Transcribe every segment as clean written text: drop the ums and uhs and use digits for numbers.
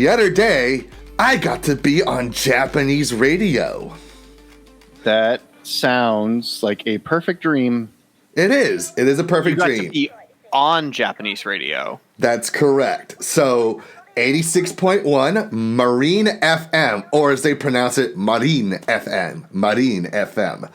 the other day, I got to be on Japanese radio. That sounds like a perfect dream. It is. It is a perfect dream. You got to be on Japanese radio. That's correct. So 86.1 Marine FM, or as they pronounce it, Marine FM. Marine FM.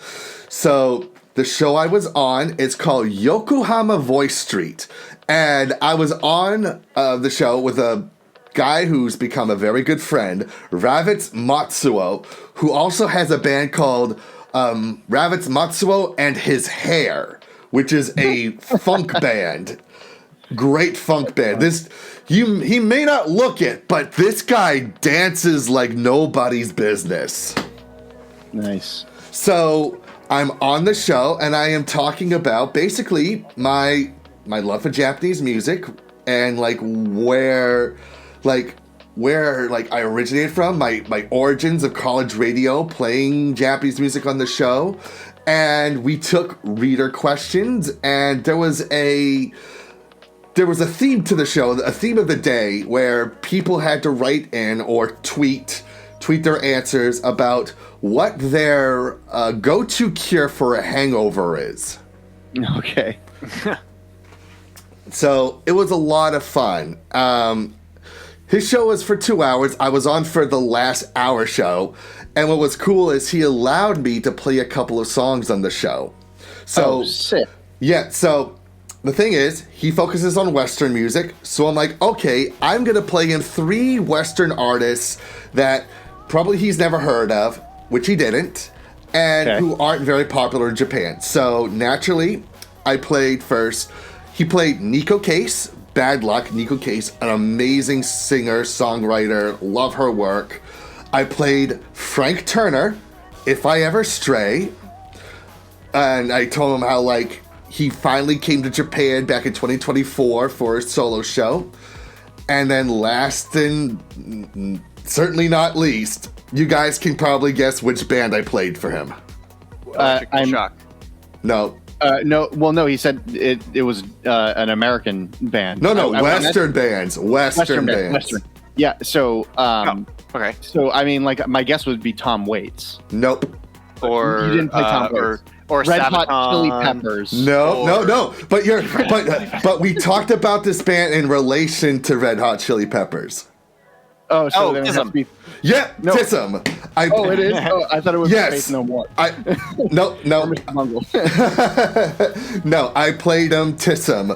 So the show I was on is called Yokohama Voice Street. And I was on the show with a guy who's become a very good friend, Ravtiz Matsuo, who also has a band called Ravtiz Matsuo and His Hair, which is a funk band. Great funk band. He may not look it, but this guy dances like nobody's business. Nice. So I'm on the show and I am talking about basically my love for Japanese music and where I originated from, my origins of college radio, playing Japanese music on the show. And we took reader questions, and there was a theme to the show, a theme of the day, where people had to write in or tweet their answers about what their go-to cure for a hangover is. Okay. So it was a lot of fun. His show was for 2 hours. I was on for the last hour show. And what was cool is he allowed me to play a couple of songs on the show. So, sick. Yeah, so the thing is, he focuses on Western music. So I'm like, okay, I'm going to play him 3 Western artists that probably he's never heard of, which he didn't, and who aren't very popular in Japan. So naturally, I played first. He played Nico Case. Bad Luck, Nico Case, an amazing singer, songwriter, love her work. I played Frank Turner, If I Ever Stray, and I told him how he finally came to Japan back in 2024 for his solo show. And then last and certainly not least, you guys can probably guess which band I played for him. I'm shocked. No. No, he said it was an American band. No, Western bands. Western bands. Western. Yeah, so okay. So I mean, my guess would be Tom Waits. Nope. Or you didn't play Tom Waits. Or Red Sabaton. Hot Chili Peppers. No. But we talked about this band in relation to Red Hot Chili Peppers. Oh, so then it has to be. Yeah, no. TSM. It is? Oh, I thought it was Faith No More. No. No, I played TSM.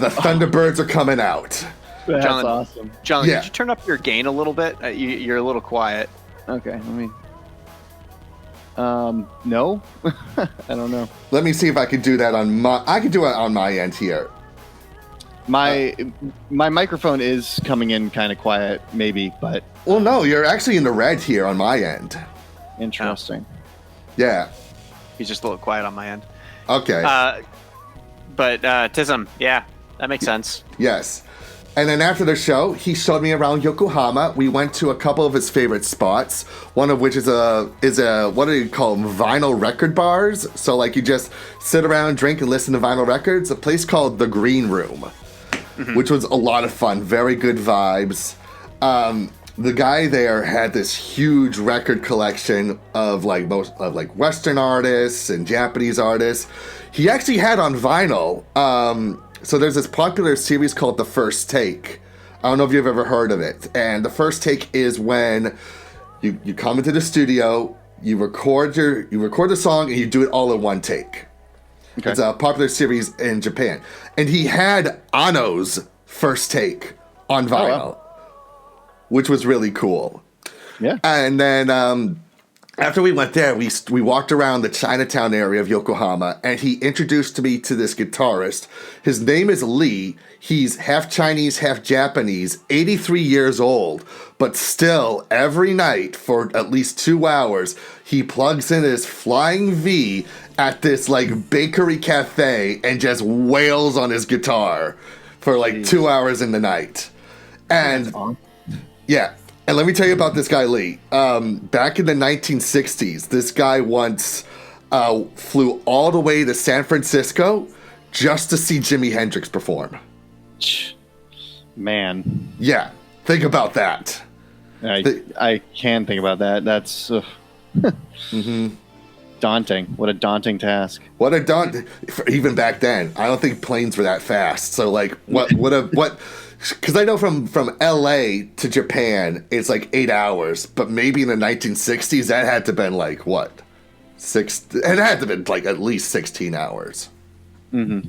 The Thunderbirds are coming out. That's awesome. John, Could you turn up your gain a little bit? You're a little quiet. Okay, let me... no? I don't know. Let me see if I can do that on my... I can do it on my end here. My microphone is coming in kind of quiet, maybe, but... Well, no, you're actually in the red here on my end. Interesting. Yeah. He's just a little quiet on my end. Okay. But TSM, yeah, that makes sense. Yes. And then after the show, he showed me around Yokohama. We went to a couple of his favorite spots, one of which is a what do you call them, vinyl record bars? So you just sit around, drink, and listen to vinyl records. A place called The Green Room, which was a lot of fun. Very good vibes. The guy there had this huge record collection of Western artists and Japanese artists. He actually had on vinyl. So there's this popular series called The First Take. I don't know if you've ever heard of it. And The First Take is when you come into the studio, you record the song, and you do it all in one take. Okay. It's a popular series in Japan. And he had Ano's First Take on vinyl, which was really cool. Yeah. And then after we went there, we walked around the Chinatown area of Yokohama, and he introduced me to this guitarist. His name is Lee. He's half Chinese, half Japanese, 83 years old, but still, every night for at least 2 hours, he plugs in his Flying V at this bakery cafe and just wails on his guitar for 2 hours in the night. And yeah. And let me tell you about this guy, Lee. Back in the 1960s, this guy once flew all the way to San Francisco just to see Jimi Hendrix perform. Man. Yeah, think about that. I can think about that. That's daunting. What a daunting task. What a even back then. I don't think planes were that fast. So like, what? Because I know from L.A. to Japan, it's like 8 hours. But maybe in the 1960s, that had to been like what? It had to been like at least 16 hours. Mm-hmm.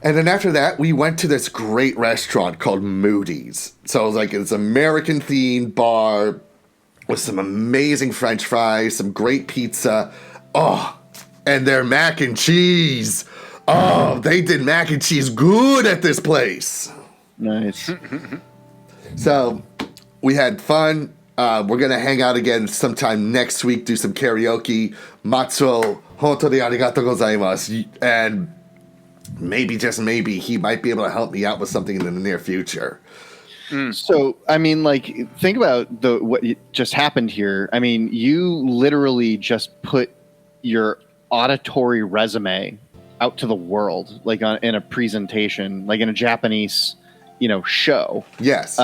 And then after that, we went to this great restaurant called Moody's. So it was like it's American-themed bar with some amazing French fries, some great pizza. Oh, and their mac and cheese. Oh, they did mac and cheese good at this place. Nice. So we had fun. We're going to hang out again sometime next week, do some karaoke. Matsuo, hontou ni arigatou gozaimasu. And maybe, just maybe, he might be able to help me out with something in the near future. So, I mean, like, think about what just happened here. I mean, you literally just put your auditory resume out to the world, like in a presentation, like in a Japanese, show. Yes.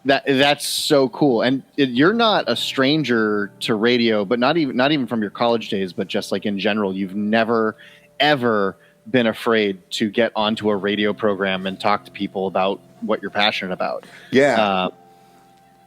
That's so cool. And you're not a stranger to radio, but not even from your college days, but just like in general, you've never, ever been afraid to get onto a radio program and talk to people about what you're passionate about. Yeah.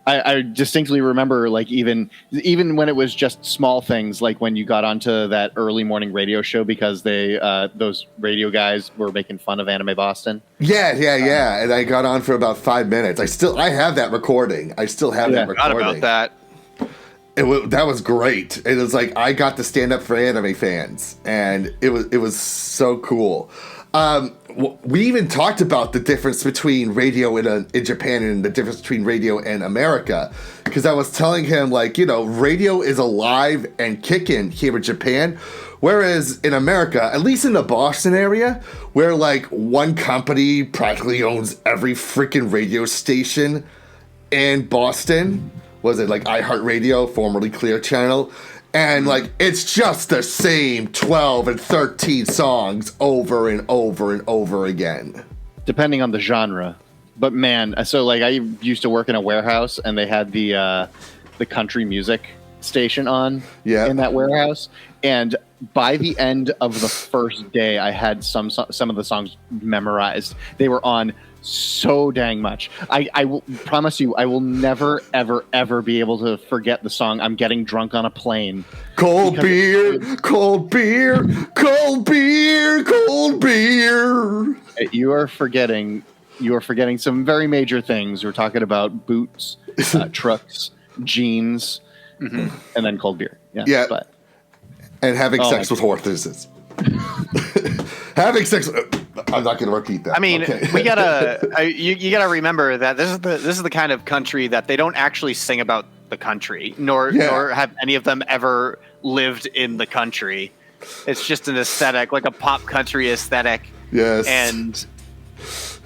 I distinctly remember, like, even when it was just small things, like when you got onto that early morning radio show because those radio guys were making fun of Anime Boston. Yeah. And I got on for about 5 minutes. I have that recording. I still have that recording. Forgot about that. That was great. It was like I got to stand up for anime fans, and it was so cool. We even talked about the difference between radio in Japan and the difference between radio in America, because I was telling him, like, radio is alive and kicking here in Japan, whereas in America, at least in the Boston area, where like one company practically owns every freaking radio station in Boston. Was it like iHeartRadio, formerly Clear Channel? And like it's just the same 12 and 13 songs over and over and over again. Depending on the genre. But man, so like I used to work in a warehouse and they had the country music station on in that warehouse. And by the end of the first day, I had some of the songs memorized. They were on so dang much. I will promise you, I will never, ever, ever be able to forget the song "I'm Getting Drunk on a Plane." Cold beer, cold beer, cold beer, cold beer. You are forgetting some very major things. We're talking about boots, trucks, jeans, and then cold beer. Yeah. But, and having sex with horses. Having sex. I'm not going to repeat that. I mean, okay. we gotta. You gotta remember that this is the kind of country that they don't actually sing about the country, nor have any of them ever lived in the country. It's just an aesthetic, like a pop country aesthetic. Yes. And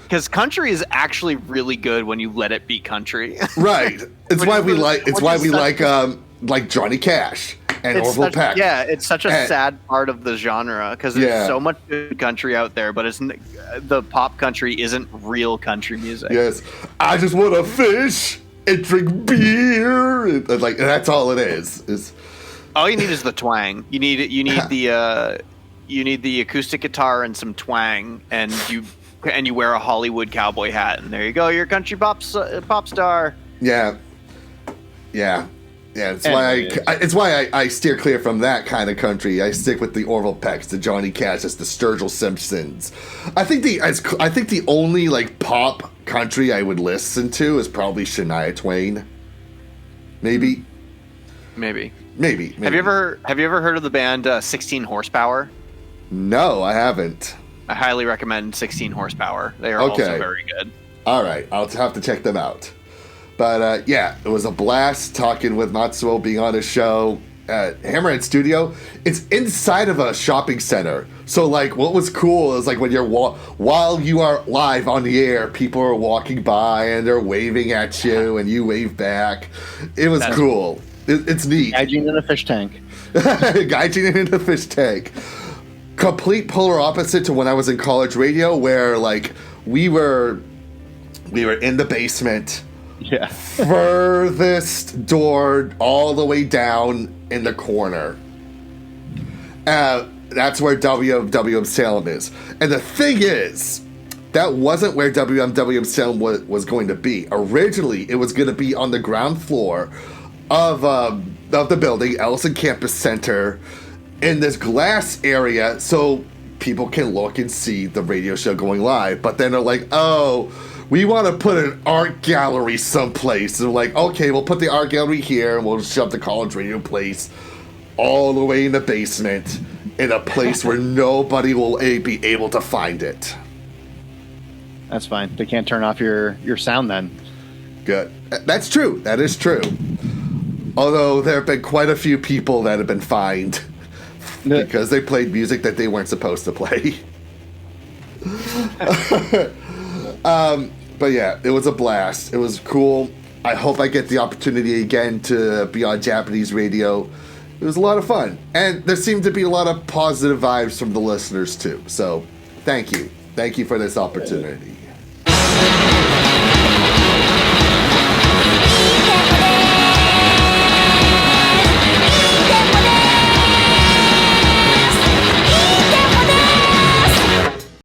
because country is actually really good when you let it be country. Right. It's why we like. It's why we like Johnny Cash. And Orville Peck. Yeah, it's such a sad part of the genre because there's so much good country out there, but the pop country isn't real country music. Yes, I just want to fish and drink beer, and that's all it is. All you need is the twang. You need the acoustic guitar and some twang, and you wear a Hollywood cowboy hat, and there you go. You're a country pop star. Yeah. Yeah, it's why I steer clear from that kind of country. I stick with the Orville Pecks, the Johnny Cash's, the Sturgill Simpsons. I think the only like pop country I would listen to is probably Shania Twain. Maybe. Have you ever heard of the band 16 Horsepower? No, I haven't. I highly recommend 16 Horsepower. They are also very good. All right, I'll have to check them out. But it was a blast talking with Matsuo, being on his show at Hammerhead Studio. It's inside of a shopping center. So, like, what was cool is, like, when you're while you are live on the air, people are walking by and they're waving at you and you wave back. It was cool. It's neat. Gaijin in a fish tank. Gaijin in a fish tank. Complete polar opposite to when I was in college radio, where, like, we were in the basement Yeah. Furthest door all the way down in the corner. That's where WMWM Salem is. And the thing is, that wasn't where WMWM Salem was going to be. Originally, it was going to be on the ground floor of the building, Ellison Campus Center, in this glass area, so people can look and see the radio show going live. But then they're like, oh, we want to put an art gallery someplace. And they're like, okay, we'll put the art gallery here, and we'll shove the college radio place all the way in the basement, in a place where nobody will be able to find it. That's fine. They can't turn off your sound then. Good. That's true. That is true. Although there have been quite a few people that have been fined because they played music that they weren't supposed to play. But yeah, it was a blast. It was cool. I hope I get the opportunity again to be on Japanese radio. It was a lot of fun. And there seemed to be a lot of positive vibes from the listeners too. So thank you. Thank you for this opportunity.